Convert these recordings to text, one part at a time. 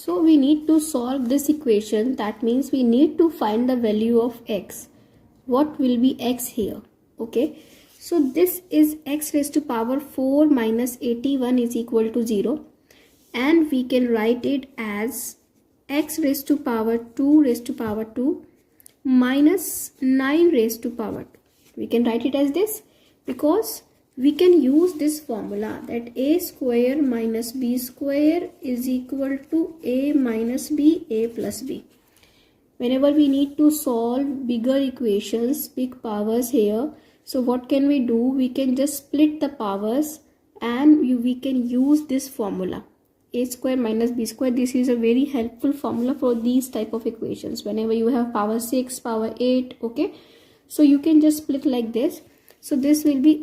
So we need to solve this equation. That means we need to find the value of x. What will be x here? Okay. So this is x raised to power 4 minus 81 is equal to 0. And we can write it as x raised to power 2 minus 9 raised to power 2. We can write it as this because we can use this formula that a square minus b square is equal to a minus b, a plus b. Whenever we need to solve bigger equations, big powers here, so what can we do? We can just split the powers and we can use this formula. A square minus b square. This is a very helpful formula for these type of equations. Whenever you have power 6, power 8, okay. So you can just split like this. So this will be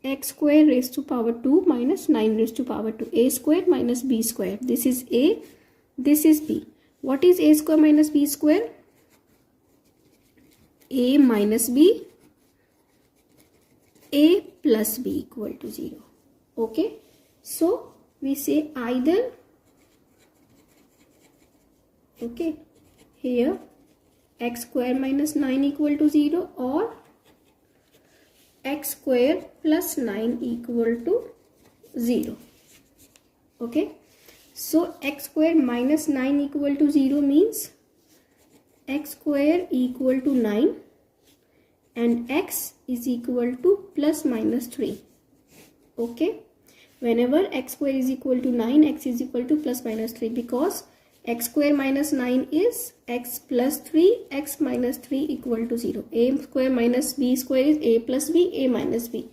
x square raised to power 2 minus 9 raised to power 2. A square minus b square. This is a, this is b. What is a square minus b square? A minus b, a plus b equal to 0. Okay. So we say either, okay, here x square minus 9 equal to 0 or x square plus 9 equal to 0. Okay. So x square minus 9 equal to 0 means x square equal to 9 and x is equal to plus minus 3. Okay. Whenever x square is equal to 9, x is equal to plus minus 3 because x square minus 9 is x plus 3, x minus 3 equal to 0. A square minus b square is a plus b, a minus b.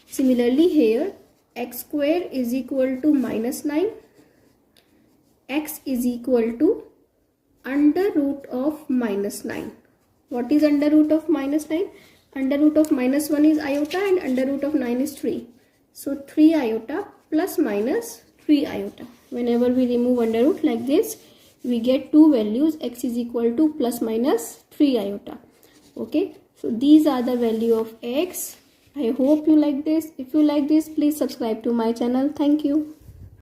Similarly here, x square is equal to minus 9, x is equal to under root of minus 9. What is under root of minus 9? Under root of minus 1 is iota and under root of 9 is 3. So 3 iota plus minus 3 iota. Whenever we remove under root like this, we get two values, x is equal to plus minus 3 iota. Okay. So these are the value of x. I hope you like this. If you like this, please subscribe to my channel. Thank you.